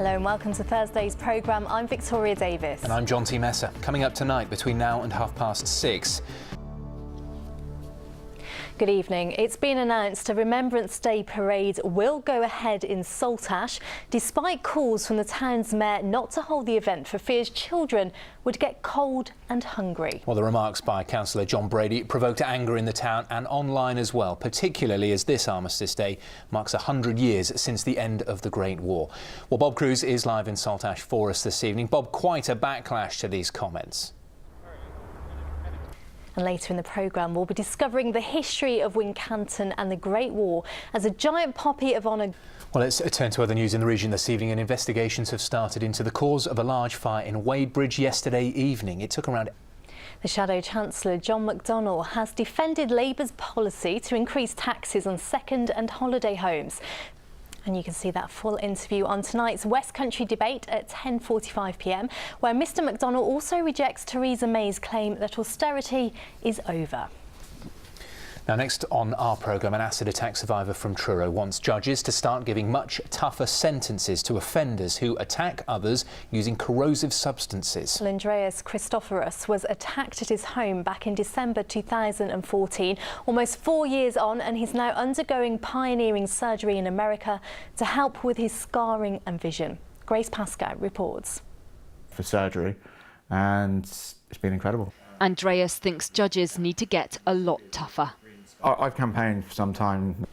Hello and welcome to Thursday's programme. I'm Victoria Davis. And I'm John T. Messer. Coming up tonight between now and 6:30. Good evening. It's been announced a Remembrance Day parade will go ahead in Saltash, despite calls from the town's mayor not to hold the event for fears children would get cold and hungry. Well, the remarks by Councillor John Brady provoked anger in the town and online as well, particularly as this Armistice Day marks 100 years since the end of the Great War. Well, Bob Cruz is live in Saltash for us this evening. Bob, quite a backlash to these comments. And later in the programme, we'll be discovering the history of Wincanton and the Great War as a giant poppy of honour. Well, let's turn to other news in the region this evening, and investigations have started into the cause of a large fire in Wadebridge yesterday evening. It took around... The Shadow Chancellor, John McDonnell, has defended Labour's policy to increase taxes on second and holiday homes. And you can see that full interview on tonight's West Country debate at 10:45 p.m, where Mr McDonnell also rejects Theresa May's claim that austerity is over. Now, next on our programme, an acid attack survivor from Truro wants judges to start giving much tougher sentences to offenders who attack others using corrosive substances. Andreas Christophorus was attacked at his home back in December 2014, almost 4 years on, and he's now undergoing pioneering surgery in America to help with his scarring and vision. Grace Pascoe reports. For surgery, and it's been incredible. Andreas thinks judges need to get a lot tougher. I've campaigned for some time.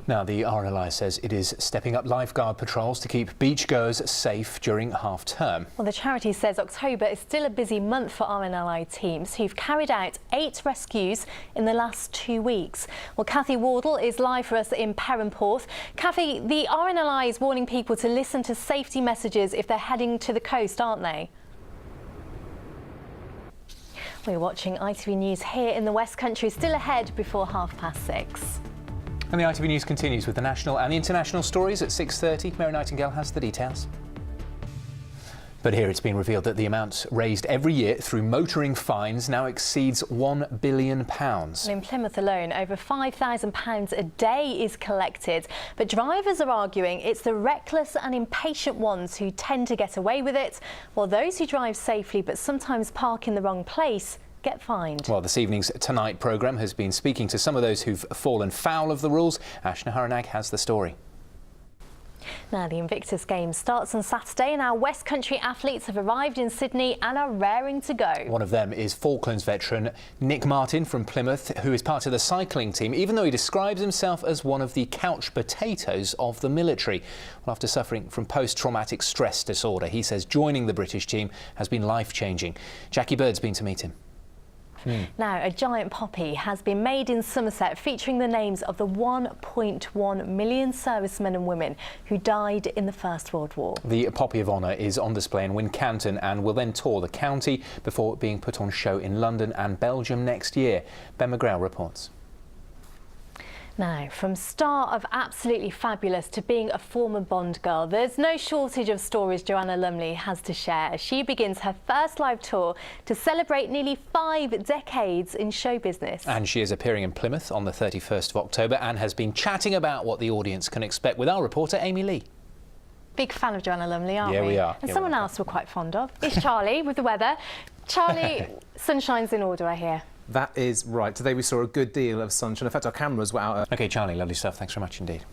Now, the RLI says it is stepping up lifeguard patrols to keep beachgoers safe during half-term. Well, the charity says October is still a busy month for RNLI teams who've carried out 8 rescues in the last 2 weeks. Well, Kathy Wardle is live for us in Perranporth. Kathy, the RNLI is warning people to listen to safety messages if they're heading to the coast, aren't they? We're watching ITV News here in the West Country, still ahead before 6:30. And the ITV News continues with the national and the international stories at 6:30. Mary Nightingale has the details. But here it's been revealed that the amount raised every year through motoring fines now exceeds £1 billion. In Plymouth alone, over £5,000 a day is collected. But drivers are arguing it's the reckless and impatient ones who tend to get away with it, while those who drive safely but sometimes park in the wrong place get fined. Well, this evening's Tonight programme has been speaking to some of those who've fallen foul of the rules. Ashna Haranag has the story. Now, the Invictus Games starts on Saturday and our West Country athletes have arrived in Sydney and are raring to go. One of them is Falklands veteran Nick Martin from Plymouth, who is part of the cycling team, even though he describes himself as one of the couch potatoes of the military. Well, after suffering from post-traumatic stress disorder, he says joining the British team has been life-changing. Jackie Bird's been to meet him. Now, a giant poppy has been made in Somerset featuring the names of the 1.1 million servicemen and women who died in the First World War. The Poppy of Honour is on display in Wincanton and will then tour the county before being put on show in London and Belgium next year. Ben McGrail reports. Now, from star of Absolutely Fabulous to being a former Bond girl, there's no shortage of stories Joanna Lumley has to share as she begins her first live tour to celebrate nearly 5 decades in show business. And she is appearing in Plymouth on the 31st of October and has been chatting about what the audience can expect with our reporter Amy Lee. Big fan of Joanna Lumley, aren't we? Yeah, we are. And someone else we're quite fond of is Charlie with the weather. Charlie, sunshine's in order, I hear. That is right. Today we saw a good deal of sunshine. In fact, our cameras were out. OK, Charlie, lovely stuff. Thanks very much indeed.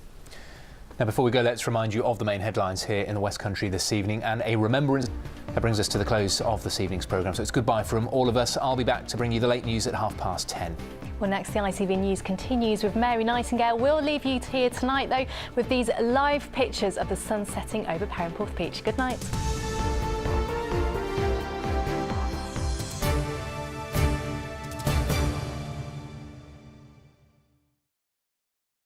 Now, before we go, let's remind you of the main headlines here in the West Country this evening and a remembrance. That brings us to the close of this evening's programme. So it's goodbye from all of us. I'll be back to bring you the late news at 10:30. Well, next, the ITV News continues with Mary Nightingale. We'll leave you here tonight, though, with these live pictures of the sun setting over Perranporth Beach. Good night.